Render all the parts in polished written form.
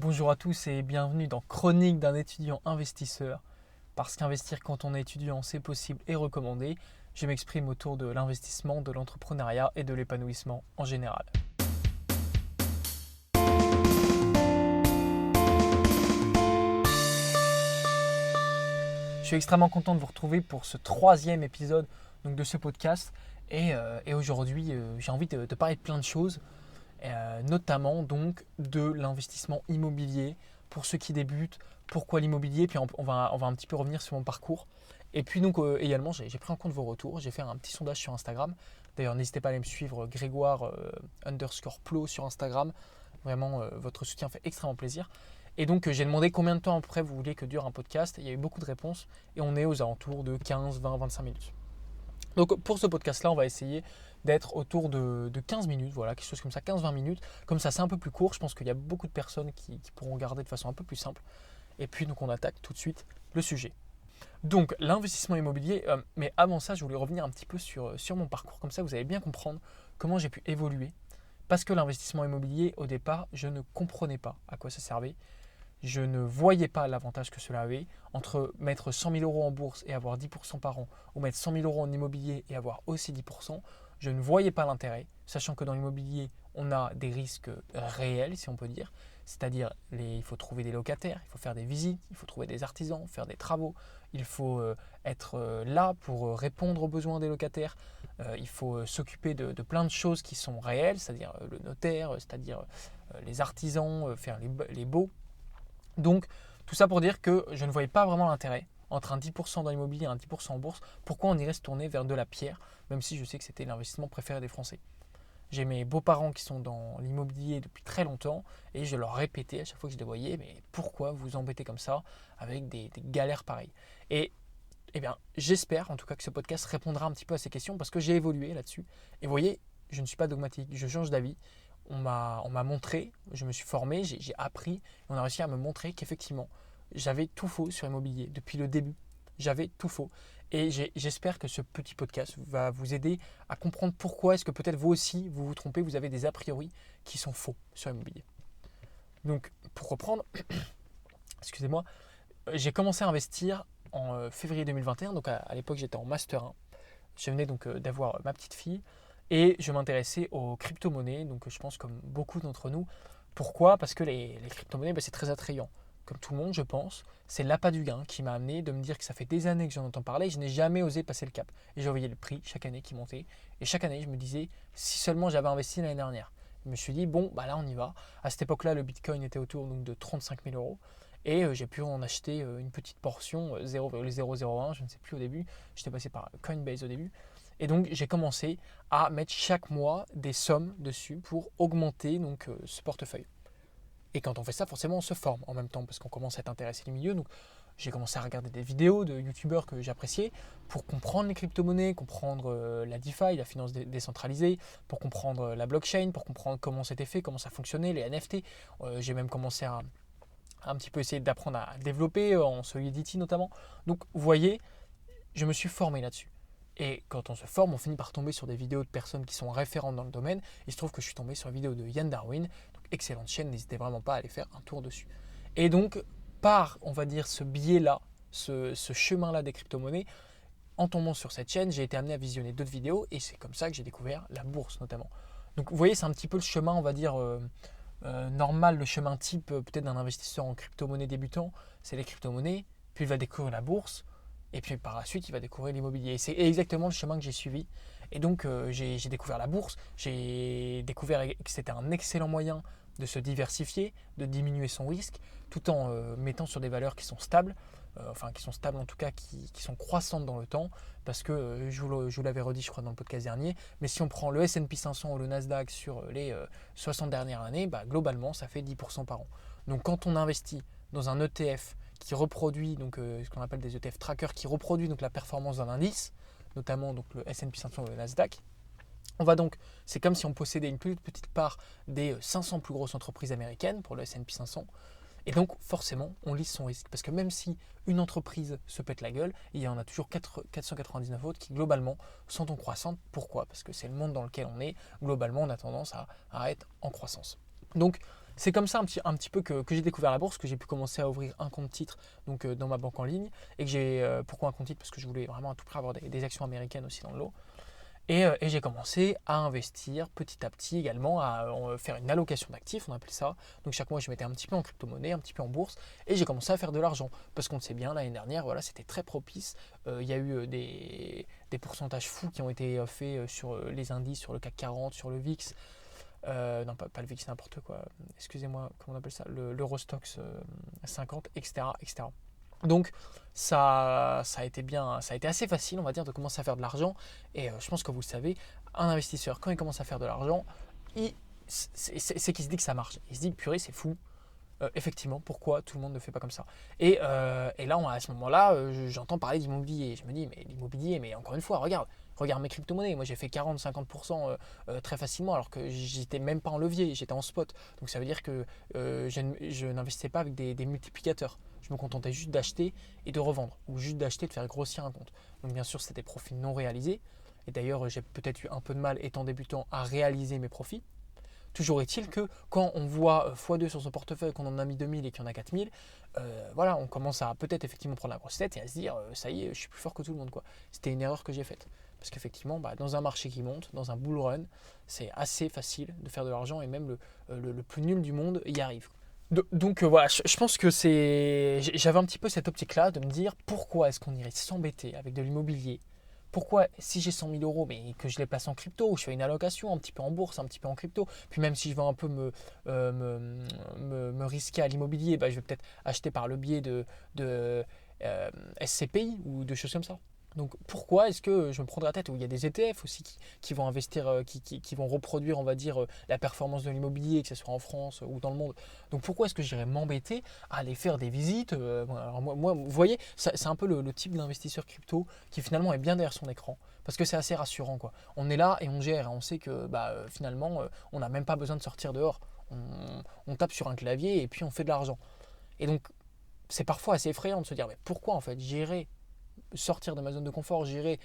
Bonjour à tous et bienvenue dans Chronique d'un étudiant investisseur. Parce qu'investir quand on est étudiant, c'est possible et recommandé. Je m'exprime autour de l'investissement, de l'entrepreneuriat et de l'épanouissement en général. Je suis extrêmement content de vous retrouver pour ce troisième épisode de ce podcast. Et aujourd'hui, j'ai envie de parler de plein de choses. Notamment donc de l'investissement immobilier pour ceux qui débutent, pourquoi l'immobilier, puis on va un petit peu revenir sur mon parcours. Et puis donc également, j'ai pris en compte vos retours, j'ai fait un petit sondage sur Instagram. D'ailleurs, n'hésitez pas à aller me suivre, Grégoire _Plo sur Instagram. Vraiment, votre soutien fait extrêmement plaisir. Et donc, j'ai demandé combien de temps à peu près vous voulez que dure un podcast. Il y a eu beaucoup de réponses et on est aux alentours de 15, 20, 25 minutes. Donc pour ce podcast-là, on va essayer d'être autour de 15 minutes, voilà, quelque chose comme ça, 15-20 minutes. Comme ça, c'est un peu plus court. Je pense qu'il y a beaucoup de personnes qui pourront regarder de façon un peu plus simple. Et puis, donc, on attaque tout de suite le sujet. Donc, l'investissement immobilier, mais avant ça, je voulais revenir un petit peu sur mon parcours. Comme ça, vous allez bien comprendre comment j'ai pu évoluer. Parce que l'investissement immobilier, au départ, je ne comprenais pas à quoi ça servait. Je ne voyais pas l'avantage que cela avait entre mettre 100 000 euros en bourse et avoir 10% par an ou mettre 100 000 euros en immobilier et avoir aussi 10%. Je ne voyais pas l'intérêt, sachant que dans l'immobilier, on a des risques réels, si on peut dire. C'est-à-dire, il faut trouver des locataires, il faut faire des visites, il faut trouver des artisans, faire des travaux, il faut être là pour répondre aux besoins des locataires, il faut s'occuper de plein de choses qui sont réelles, c'est-à-dire le notaire, c'est-à-dire les artisans, faire les baux. Donc, tout ça pour dire que je ne voyais pas vraiment l'intérêt entre un 10% dans l'immobilier et un 10% en bourse. Pourquoi on irait se tourner vers de la pierre, même si je sais que c'était l'investissement préféré des Français. J'ai mes beaux-parents qui sont dans l'immobilier depuis très longtemps et je leur répétais à chaque fois que je les voyais, mais pourquoi vous embêtez comme ça avec des galères pareilles. Et eh bien, j'espère en tout cas que ce podcast répondra un petit peu à ces questions parce que j'ai évolué là-dessus. Et vous voyez, je ne suis pas dogmatique, je change d'avis. On m'a montré, je me suis formé, j'ai appris, et on a réussi à me montrer qu'effectivement, j'avais tout faux sur l'immobilier depuis le début. J'avais tout faux. Et j'espère que ce petit podcast va vous aider à comprendre pourquoi est-ce que peut-être vous aussi, vous vous trompez, vous avez des a priori qui sont faux sur l'immobilier. Donc, pour reprendre, excusez-moi, j'ai commencé à investir en février 2021, donc à l'époque j'étais en Master 1. Je venais donc d'avoir ma petite fille et je m'intéressais aux crypto-monnaies, donc je pense comme beaucoup d'entre nous. Pourquoi? Parce que les crypto-monnaies, c'est très attrayant. Comme tout le monde, je pense, c'est l'appât du gain qui m'a amené de me dire que ça fait des années que j'en entends parler et je n'ai jamais osé passer le cap. Et je voyais le prix chaque année qui montait. Et chaque année, je me disais, si seulement j'avais investi l'année dernière. Je me suis dit, bon, bah là, on y va. À cette époque-là, le Bitcoin était autour donc, de 35 000 euros. Et j'ai pu en acheter une petite portion, 0,001, je ne sais plus au début. J'étais passé par Coinbase au début. Et donc j'ai commencé à mettre chaque mois des sommes dessus pour augmenter donc, ce portefeuille. Et quand on fait ça, forcément, on se forme en même temps parce qu'on commence à être intéressé du milieu. Donc j'ai commencé à regarder des vidéos de youtubeurs que j'appréciais pour comprendre les crypto-monnaies, comprendre la DeFi, la finance décentralisée, pour comprendre la blockchain, pour comprendre comment c'était fait, comment ça fonctionnait, les NFT. J'ai même commencé à un petit peu essayer d'apprendre à développer en Solidity notamment. Donc vous voyez, je me suis formé là-dessus. Et quand on se forme, on finit par tomber sur des vidéos de personnes qui sont référentes dans le domaine. Il se trouve que je suis tombé sur une vidéo de Yann Darwin, donc excellente chaîne, n'hésitez vraiment pas à aller faire un tour dessus. Et donc, par, on va dire, ce biais-là, ce chemin-là des crypto-monnaies, en tombant sur cette chaîne, j'ai été amené à visionner d'autres vidéos et c'est comme ça que j'ai découvert la bourse notamment. Donc vous voyez, c'est un petit peu le chemin, on va dire, normal, le chemin type peut-être d'un investisseur en crypto-monnaie débutant, c'est les crypto-monnaies, puis il va découvrir la bourse, et puis par la suite il va découvrir l'immobilier. Et c'est exactement le chemin que j'ai suivi. Et donc j'ai découvert la bourse, j'ai découvert que c'était un excellent moyen de se diversifier, de diminuer son risque, tout en mettant sur des valeurs qui sont stables, enfin qui sont stables en tout cas, qui sont croissantes dans le temps, parce que je vous l'avais redit je crois dans le podcast dernier, mais si on prend le S&P 500 ou le Nasdaq sur les 60 dernières années, globalement ça fait 10% par an. Donc quand on investit dans un ETF qui reproduit donc, ce qu'on appelle des ETF trackers, qui reproduit donc la performance d'un indice, notamment donc, le S&P 500 ou le Nasdaq, on va donc, c'est comme si on possédait une plus petite part des 500 plus grosses entreprises américaines pour le S&P 500. Et donc, forcément, on lisse son risque. Parce que même si une entreprise se pète la gueule, il y en a toujours 499 autres qui, globalement, sont en croissance. Pourquoi? Parce que c'est le monde dans lequel on est. Globalement, on a tendance à être en croissance. Donc, c'est comme ça un petit peu que j'ai découvert la bourse, que j'ai pu commencer à ouvrir un compte titre donc, dans ma banque en ligne. Et que pourquoi un compte titre? Parce que je voulais vraiment à tout prix avoir des actions américaines aussi dans le lot. Et j'ai commencé à investir petit à petit également, à faire une allocation d'actifs, on appelait ça. Donc chaque mois, je mettais un petit peu en crypto-monnaie, un petit peu en bourse, et j'ai commencé à faire de l'argent. Parce qu'on le sait bien, l'année dernière, voilà, c'était très propice. Il y a eu des pourcentages fous qui ont été faits sur les indices, sur le CAC 40, sur le VIX. Non, pas le VIX, n'importe quoi. Excusez-moi, comment on appelle ça? L'Eurostoxx 50, etc., etc. Donc ça a été assez facile, on va dire, de commencer à faire de l'argent. Et je pense que vous le savez, un investisseur, quand il commence à faire de l'argent, c'est qu'il se dit que ça marche. Il se dit que purée, c'est fou. Effectivement, pourquoi tout le monde ne fait pas comme ça? Et là, à ce moment-là, j'entends parler d'immobilier. Je me dis, mais l'immobilier, mais encore une fois, regarde mes crypto-monnaies. Moi, j'ai fait 40-50% très facilement, alors que j'étais même pas en levier, j'étais en spot. Donc ça veut dire que je n'investissais pas avec des multiplicateurs. Je me contentais juste d'acheter et de revendre, ou juste d'acheter et de faire grossir un compte. Donc bien sûr, c'était des profits non réalisés. Et d'ailleurs, j'ai peut-être eu un peu de mal, étant débutant, à réaliser mes profits. Toujours est-il que quand on voit x2 sur son portefeuille, qu'on en a mis 2000 et qu'il y en a 4000, voilà, on commence à peut-être effectivement prendre la grosse tête et à se dire ça y est, je suis plus fort que tout le monde, quoi. C'était une erreur que j'ai faite. Parce qu'effectivement, dans un marché qui monte, dans un bull run, c'est assez facile de faire de l'argent et même le plus nul du monde y arrive. Donc voilà, je pense que j'avais un petit peu cette optique-là de me dire pourquoi est-ce qu'on irait s'embêter avec de l'immobilier? Pourquoi, si j'ai 100 000 euros, mais que je les place en crypto, je fais une allocation un petit peu en bourse, un petit peu en crypto, puis même si je veux un peu me risquer à l'immobilier, je vais peut-être acheter par le biais de SCPI ou de choses comme ça. Donc pourquoi est-ce que je me prendrais la tête? Où il y a des ETF aussi qui vont investir, qui vont reproduire, on va dire, la performance de l'immobilier, que ce soit en France ou dans le monde. Donc pourquoi est-ce que j'irais m'embêter à aller faire des visites? Alors moi, vous voyez, c'est un peu le type d'investisseur crypto qui finalement est bien derrière son écran. Parce que c'est assez rassurant, quoi. On est là et on gère. On sait que finalement, on n'a même pas besoin de sortir dehors. On tape sur un clavier et puis on fait de l'argent. Et donc, c'est parfois assez effrayant de se dire, mais pourquoi en fait j'irais sortir de ma zone de confort, j'irai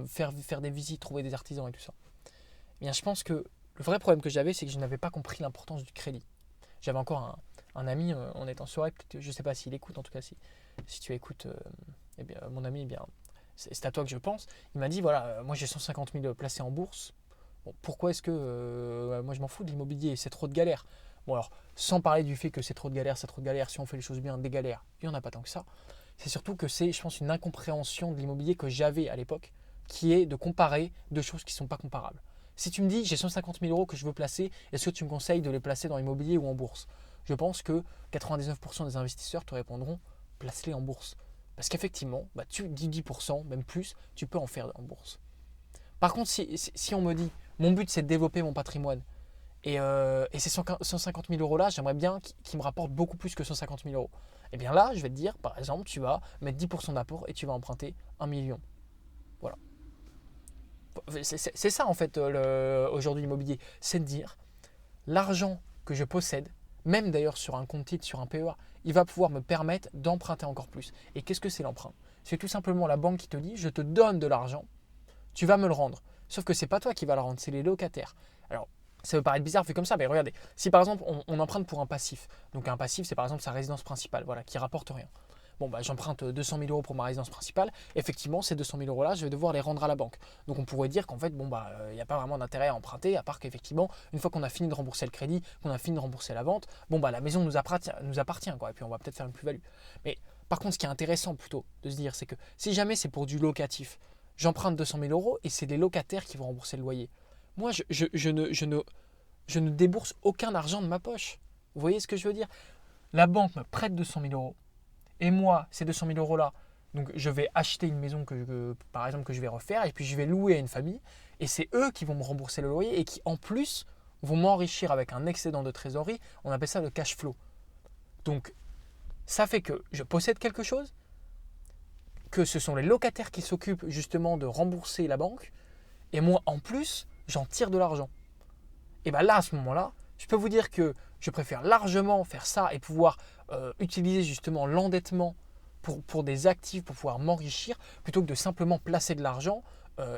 faire des visites, trouver des artisans et tout ça. Eh bien, je pense que le vrai problème que j'avais, c'est que je n'avais pas compris l'importance du crédit. J'avais encore un ami, on est en soirée, je ne sais pas s'il écoute, en tout cas si tu écoutes, eh bien, mon ami, eh bien, c'est à toi que je pense. Il m'a dit, voilà, moi j'ai 150 000 placés en bourse. Bon, pourquoi est-ce que moi je m'en fous de l'immobilier, c'est trop de galère. Bon alors, sans parler du fait que c'est trop de galère, si on fait les choses bien, des galères, il n'y en a pas tant que ça. C'est surtout que c'est, je pense, une incompréhension de l'immobilier que j'avais à l'époque, qui est de comparer deux choses qui ne sont pas comparables. Si tu me dis, j'ai 150 000 euros que je veux placer, est-ce que tu me conseilles de les placer dans l'immobilier ou en bourse? Je pense que 99% des investisseurs te répondront, place-les en bourse. Parce qu'effectivement, tu dis 10%, même plus, tu peux en faire en bourse. Par contre, si on me dit, mon but c'est de développer mon patrimoine, et ces 150 000 euros là, j'aimerais bien qu'ils me rapportent beaucoup plus que 150 000 euros. Et bien là, je vais te dire, par exemple, tu vas mettre 10% d'apport et tu vas emprunter 1 million. Voilà. C'est ça en fait aujourd'hui l'immobilier. C'est de dire, l'argent que je possède, même d'ailleurs sur un compte titre, sur un PEA, il va pouvoir me permettre d'emprunter encore plus. Et qu'est-ce que c'est l'emprunt? C'est tout simplement la banque qui te dit, je te donne de l'argent, tu vas me le rendre. Sauf que c'est pas toi qui vas le rendre, c'est les locataires. Alors, ça peut paraître bizarre fait comme ça, mais regardez, si par exemple on emprunte pour un passif, donc un passif c'est par exemple sa résidence principale, voilà, qui rapporte rien. Bon, j'emprunte 200 000 euros pour ma résidence principale, effectivement ces 200 000 euros là, je vais devoir les rendre à la banque. Donc on pourrait dire qu'en fait, il n'y a pas vraiment d'intérêt à emprunter, à part qu'effectivement, une fois qu'on a fini de rembourser le crédit, qu'on a fini de rembourser la vente, la maison nous appartient quoi, et puis on va peut-être faire une plus-value. Mais par contre, ce qui est intéressant plutôt de se dire, c'est que si jamais c'est pour du locatif, j'emprunte 200 000 euros et c'est les locataires qui vont rembourser le loyer. Moi, je ne débourse aucun argent de ma poche. Vous voyez ce que je veux dire? La banque me prête 200 000 euros et moi, ces 200 000 euros-là, donc je vais acheter une maison par exemple, que je vais refaire et puis je vais louer à une famille et c'est eux qui vont me rembourser le loyer et qui en plus vont m'enrichir avec un excédent de trésorerie. On appelle ça le cash flow. Donc, ça fait que je possède quelque chose, que ce sont les locataires qui s'occupent justement de rembourser la banque et moi, en plus, j'en tire de l'argent. Et bien là, à ce moment-là, je peux vous dire que je préfère largement faire ça et pouvoir utiliser justement l'endettement pour des actifs, pour pouvoir m'enrichir, plutôt que de simplement placer de l'argent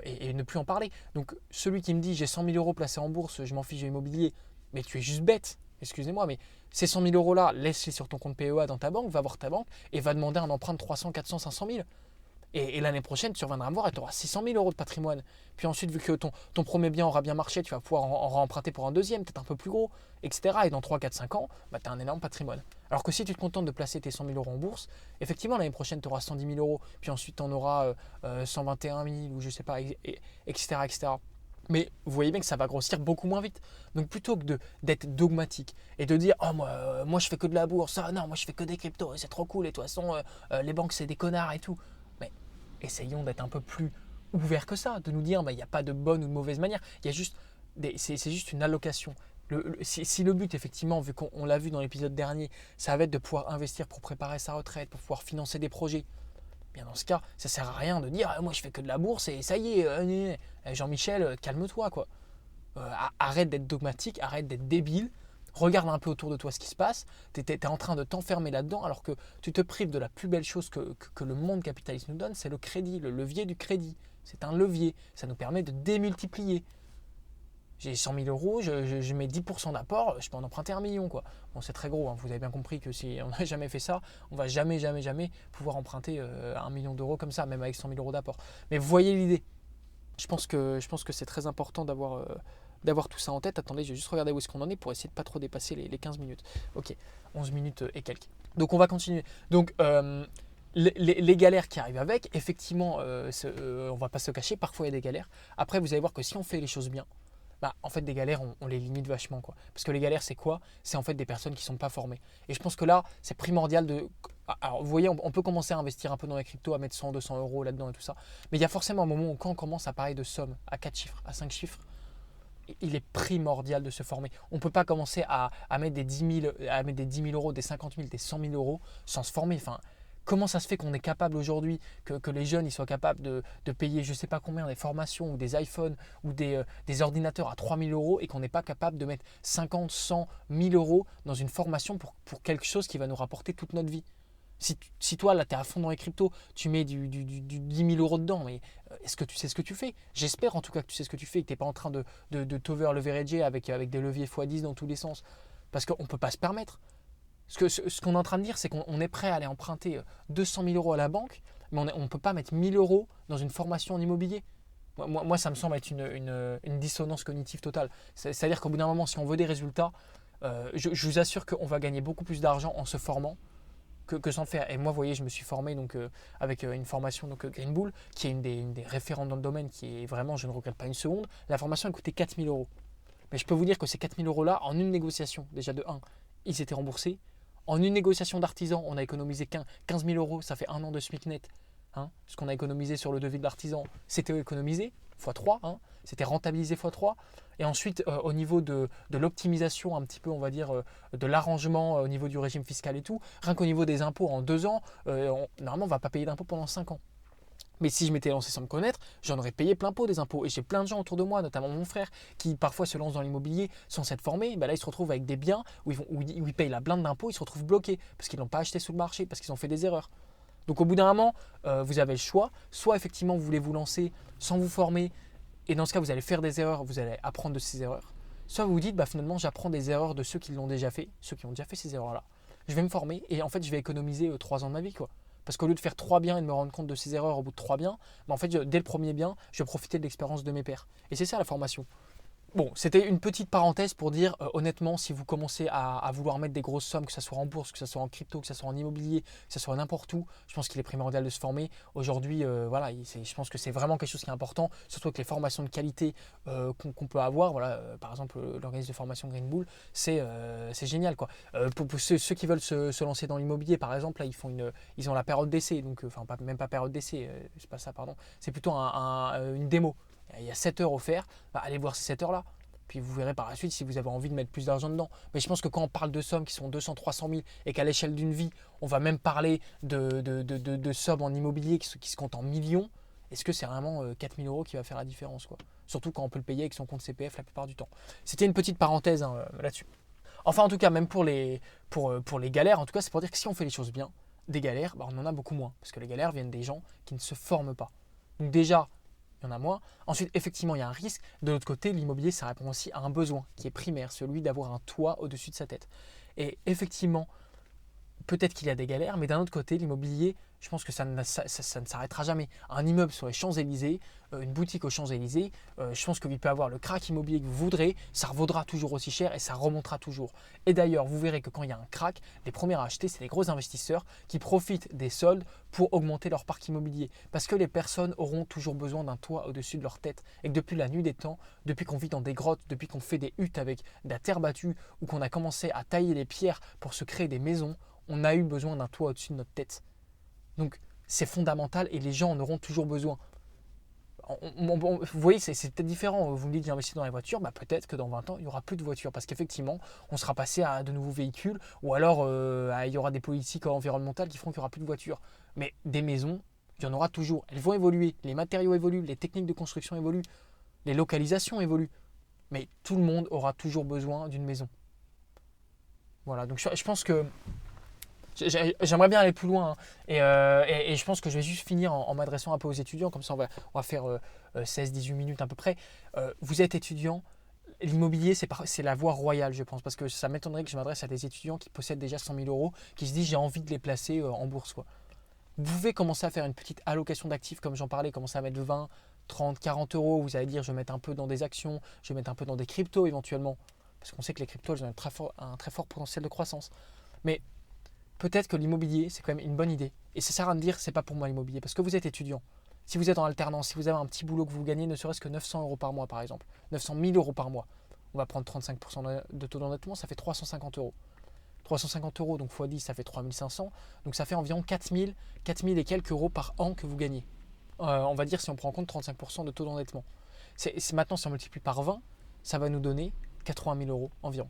et ne plus en parler. Donc celui qui me dit j'ai 100 000 euros placés en bourse, je m'en fiche de l'immobilier, mais tu es juste bête. excusez-moi, mais ces 100 000 euros là, laisse-les sur ton compte PEA dans ta banque, va voir ta banque et va demander un emprunt de 300, 400, 500 000. Et l'année prochaine, tu reviendras me voir et tu auras 600 000 euros de patrimoine. Puis ensuite, vu que ton premier bien aura bien marché, tu vas pouvoir en remprunter pour un deuxième, peut-être un peu plus gros, etc. Et dans 3, 4, 5 ans, bah, tu as un énorme patrimoine. Alors que si tu te contentes de placer tes 100 000 euros en bourse, effectivement, l'année prochaine, tu auras 110 000 euros, puis ensuite, tu en auras 121 000 ou je sais pas, etc., etc. Mais vous voyez bien que ça va grossir beaucoup moins vite. Donc plutôt que d'être dogmatique et de dire « Oh, moi je fais que de la bourse, ah non, moi je fais que des cryptos, et c'est trop cool, et de toute façon, les banques c'est des connards et tout », essayons d'être un peu plus ouverts que ça, de nous dire il n'y a pas de bonne ou de mauvaise manière, il y a juste c'est juste une allocation. Si le but, effectivement, vu qu'on l'a vu dans l'épisode dernier, ça va être de pouvoir investir pour préparer sa retraite, pour pouvoir financer des projets, bien dans ce cas, ça ne sert à rien de dire moi je fais que de la bourse et ça y est, Jean-Michel, calme-toi quoi. Arrête d'être dogmatique, arrête d'être débile. Regarde un peu autour de toi ce qui se passe. Tu es en train de t'enfermer là-dedans alors que tu te prives de la plus belle chose que le monde capitaliste nous donne, c'est le crédit, le levier du crédit. C'est un levier. Ça nous permet de démultiplier. J'ai 100 000 euros, je mets 10% d'apport, je peux en emprunter 1 million. Quoi. Bon, c'est très gros, hein. Vous avez bien compris que si on n'a jamais fait ça, on ne va jamais pouvoir emprunter 1 million d'euros comme ça, même avec 100 000 euros d'apport. Mais vous voyez l'idée. Je pense que c'est très important d'avoir tout ça en tête. Attendez, je vais juste regarder où est-ce qu'on en est pour essayer de ne pas trop dépasser les 15 minutes. Ok, 11 minutes et quelques. Donc on va continuer. Donc les galères qui arrivent avec, effectivement, on ne va pas se cacher, parfois il y a des galères. Après, vous allez voir que si on fait les choses bien, en fait, des galères, on les limite vachement. Quoi. Parce que les galères, c'est quoi? C'est en fait des personnes qui ne sont pas formées. Et je pense que là, c'est primordial de... Alors, vous voyez, on peut commencer à investir un peu dans les cryptos, à mettre 100, 200 euros là-dedans et tout ça. Mais il y a forcément un moment où quand on commence à parler de sommes à 4 chiffres, à 5 chiffres, il est primordial de se former. On ne peut pas commencer à mettre des 10 000 euros, des 50 000, des 100 000 euros sans se former. Enfin, comment ça se fait qu'on est capable aujourd'hui, que les jeunes ils soient capables de payer je ne sais pas combien des formations ou des iPhones ou des ordinateurs à 3 000 euros et qu'on n'est pas capable de mettre 50, 100, 1000 euros dans une formation pour quelque chose qui va nous rapporter toute notre vie. Si toi, là, tu es à fond dans les cryptos, tu mets du 10 000 euros dedans, mais est-ce que tu sais ce que tu fais? J'espère en tout cas que tu sais ce que tu fais et que tu n'es pas en train de t'over-leverager avec des leviers x10 dans tous les sens. Parce qu'on ne peut pas se permettre. Ce qu'on est en train de dire, c'est qu'on est prêt à aller emprunter 200 000 euros à la banque, mais on ne peut pas mettre 1 000 euros dans une formation en immobilier. Moi, ça me semble être une dissonance cognitive totale. C'est-à-dire qu'au bout d'un moment, si on veut des résultats, je vous assure qu'on va gagner beaucoup plus d'argent en se formant que sans le faire. Et moi, vous voyez, je me suis formé avec une formation Green Bull, qui est une des référentes dans le domaine, qui est vraiment, je ne regrette pas une seconde. La formation a coûté 4 000 euros. Mais je peux vous dire que ces 4 000 euros-là, en une négociation, déjà de 1, ils étaient remboursés. En une négociation d'artisan, on a économisé 15 000 euros, ça fait 1 an de SMIC net. Ce qu'on a économisé sur le devis de l'artisan, c'était économisé x3, c'était rentabilisé x3. Et ensuite, au niveau de l'optimisation, un petit peu, on va dire, de l'arrangement au niveau du régime fiscal et tout, rien qu'au niveau des impôts en 2 ans, normalement, on ne va pas payer d'impôts pendant 5 ans. Mais si je m'étais lancé sans me connaître, j'en aurais payé plein pot des impôts. Et j'ai plein de gens autour de moi, notamment mon frère, qui parfois se lancent dans l'immobilier sans s'être formés. Là, ils se retrouvent avec des biens où ils payent la blinde d'impôts, ils se retrouvent bloqués parce qu'ils ne l'ont pas acheté sous le marché, parce qu'ils ont fait des erreurs. Donc au bout d'un moment, vous avez le choix. Soit effectivement, vous voulez vous lancer sans vous former. Et dans ce cas, vous allez faire des erreurs, vous allez apprendre de ces erreurs. Soit vous vous dites, finalement, j'apprends des erreurs de ceux qui l'ont déjà fait, ceux qui ont déjà fait ces erreurs-là. Je vais me former et en fait, je vais économiser 3 ans de ma vie, quoi. Parce qu'au lieu de faire 3 biens et de me rendre compte de ces erreurs au bout de 3 biens, en fait, dès le premier bien, je vais profiter de l'expérience de mes pairs. Et c'est ça la formation. Bon, c'était une petite parenthèse pour dire, honnêtement, si vous commencez à vouloir mettre des grosses sommes, que ce soit en bourse, que ce soit en crypto, que ce soit en immobilier, que ce soit n'importe où, je pense qu'il est primordial de se former. Aujourd'hui, je pense que c'est vraiment quelque chose qui est important, surtout avec les formations de qualité qu'on peut avoir. Par exemple, l'organisme de formation Green Bull, c'est génial, quoi. Pour ceux qui veulent se lancer dans l'immobilier, par exemple, là, ils ont la période d'essai, donc, même pas période d'essai, c'est pas ça, pardon, c'est plutôt une démo. Il y a 7 heures offertes, allez voir ces 7 heures-là. Puis vous verrez par la suite si vous avez envie de mettre plus d'argent dedans. Mais je pense que quand on parle de sommes qui sont 200, 300 000 et qu'à l'échelle d'une vie, on va même parler de sommes en immobilier qui se comptent en millions, est-ce que c'est vraiment 4 000 euros qui va faire la différence, quoi? Surtout quand on peut le payer avec son compte CPF la plupart du temps. C'était une petite parenthèse là-dessus. Enfin, en tout cas, même pour les galères, en tout cas, c'est pour dire que si on fait les choses bien, des galères, on en a beaucoup moins. Parce que les galères viennent des gens qui ne se forment pas. Donc déjà, il y en a moins. Ensuite, effectivement, il y a un risque. De l'autre côté, l'immobilier, ça répond aussi à un besoin qui est primaire, celui d'avoir un toit au-dessus de sa tête. Et effectivement, peut-être qu'il y a des galères, mais d'un autre côté, l'immobilier, je pense que ça ne s'arrêtera jamais. Un immeuble sur les Champs-Élysées, une boutique aux Champs-Élysées, je pense qu'il peut avoir le crack immobilier que vous voudrez, ça revaudra toujours aussi cher et ça remontera toujours. Et d'ailleurs, vous verrez que quand il y a un crack, les premiers à acheter, c'est les gros investisseurs qui profitent des soldes pour augmenter leur parc immobilier. Parce que les personnes auront toujours besoin d'un toit au-dessus de leur tête. Et que depuis la nuit des temps, depuis qu'on vit dans des grottes, depuis qu'on fait des huttes avec de la terre battue ou qu'on a commencé à tailler les pierres pour se créer des maisons, on a eu besoin d'un toit au-dessus de notre tête. Donc c'est fondamental et les gens en auront toujours besoin. Vous voyez, c'est peut-être différent. Vous me dites j'investis dans les voitures, peut-être que dans 20 ans, il n'y aura plus de voitures parce qu'effectivement, on sera passé à de nouveaux véhicules ou alors il y aura des politiques environnementales qui feront qu'il n'y aura plus de voitures. Mais des maisons, il y en aura toujours. Elles vont évoluer, les matériaux évoluent, les techniques de construction évoluent, les localisations évoluent. Mais tout le monde aura toujours besoin d'une maison. Voilà, donc je pense que j'aimerais bien aller plus loin hein. Et je pense que je vais juste finir en m'adressant un peu aux étudiants, comme ça on va faire 16-18 minutes à peu près. Vous êtes étudiant, l'immobilier c'est la voie royale je pense, parce que ça m'étonnerait que je m'adresse à des étudiants qui possèdent déjà 100 000 euros, qui se disent j'ai envie de les placer en bourse quoi. Vous pouvez commencer à faire une petite allocation d'actifs comme j'en parlais, commencer à mettre 20, 30, 40 euros, vous allez dire je vais mettre un peu dans des actions, je vais mettre un peu dans des cryptos éventuellement, parce qu'on sait que les cryptos elles ont un très fort potentiel de croissance. Mais peut-être que l'immobilier, c'est quand même une bonne idée. Et ça sert à me dire, c'est pas pour moi l'immobilier, parce que vous êtes étudiant. Si vous êtes en alternance, si vous avez un petit boulot que vous gagnez, ne serait-ce que 900 euros par mois, par exemple, 900 000 euros par mois, on va prendre 35% de taux d'endettement, ça fait 350 euros. 350 euros, donc x 10, ça fait 3500. Donc ça fait environ 4000 et quelques euros par an que vous gagnez. On va dire si on prend en compte 35% de taux d'endettement. Maintenant, si on multiplie par 20, ça va nous donner 80 000 euros environ.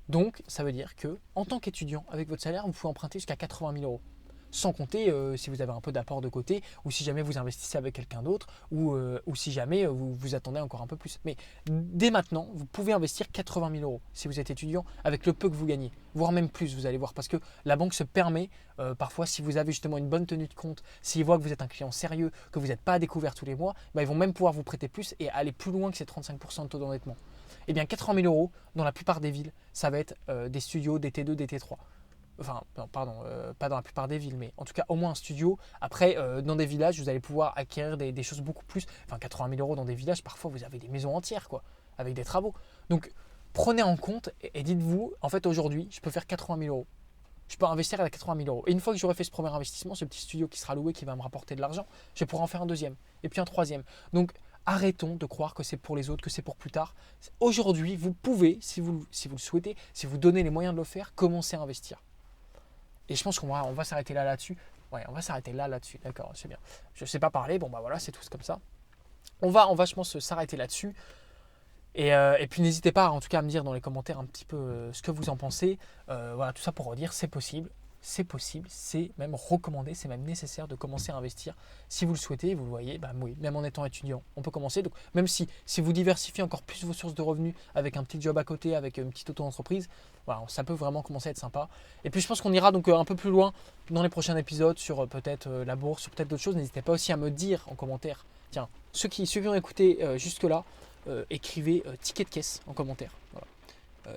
Donc, ça veut dire que, en tant qu'étudiant, avec votre salaire, vous pouvez emprunter jusqu'à 80 000 euros. Sans compter si vous avez un peu d'apport de côté, ou si jamais vous investissez avec quelqu'un d'autre, ou si jamais vous attendez encore un peu plus. Mais dès maintenant, vous pouvez investir 80 000 euros si vous êtes étudiant, avec le peu que vous gagnez, voire même plus, vous allez voir. Parce que la banque se permet, parfois, si vous avez justement une bonne tenue de compte, s'ils voient que vous êtes un client sérieux, que vous n'êtes pas à découvert tous les mois, ils vont même pouvoir vous prêter plus et aller plus loin que ces 35% de taux d'endettement. Eh bien, 80 000 euros, dans la plupart des villes, ça va être des studios, des T2, des T3. Enfin, non, pardon, pas dans la plupart des villes, mais en tout cas au moins un studio. Après, dans des villages, vous allez pouvoir acquérir des choses beaucoup plus. Enfin, 80 000 euros dans des villages, parfois vous avez des maisons entières, quoi, avec des travaux. Donc, prenez en compte et dites-vous, en fait, aujourd'hui, je peux faire 80 000 euros. Je peux investir à 80 000 euros. Et une fois que j'aurai fait ce premier investissement, ce petit studio qui sera loué, qui va me rapporter de l'argent, je pourrai en faire un deuxième, et puis un troisième. Donc, arrêtons de croire que c'est pour les autres, que c'est pour plus tard. Aujourd'hui, vous pouvez, si vous le souhaitez, si vous donnez les moyens de le faire, commencer à investir. Et je pense qu'on va s'arrêter là-dessus. Ouais, on va s'arrêter là-dessus. D'accord, c'est bien. Je ne sais pas parler. Bon, voilà, c'est tout comme ça. On va, je pense, s'arrêter là-dessus. Et puis, n'hésitez pas, en tout cas, à me dire dans les commentaires un petit peu ce que vous en pensez. Voilà, tout ça pour redire, c'est possible. C'est possible, c'est même recommandé, c'est même nécessaire de commencer à investir. Si vous le souhaitez, vous le voyez, oui, même en étant étudiant, on peut commencer. Donc, même si vous diversifiez encore plus vos sources de revenus avec un petit job à côté, avec une petite auto-entreprise, voilà, ça peut vraiment commencer à être sympa. Et puis, je pense qu'on ira donc un peu plus loin dans les prochains épisodes sur peut-être la bourse, sur peut-être d'autres choses. N'hésitez pas aussi à me dire en commentaire. Tiens, ceux qui ont écouté jusque-là, écrivez ticket de caisse en commentaire. Voilà.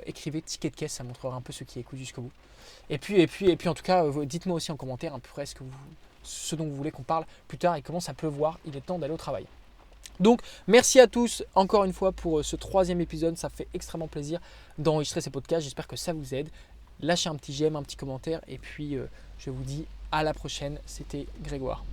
Écrivez ticket de caisse, ça montrera un peu ceux qui écoutent jusqu'au bout. Et puis en tout cas, dites-moi aussi en commentaire un peu près ce dont vous voulez qu'on parle plus tard. Il commence à pleuvoir, il est temps d'aller au travail. Donc merci à tous encore une fois pour ce 3e épisode, ça fait extrêmement plaisir d'enregistrer ces podcasts, j'espère que ça vous aide. Lâchez un petit j'aime, un petit commentaire et puis je vous dis à la prochaine, c'était Grégoire.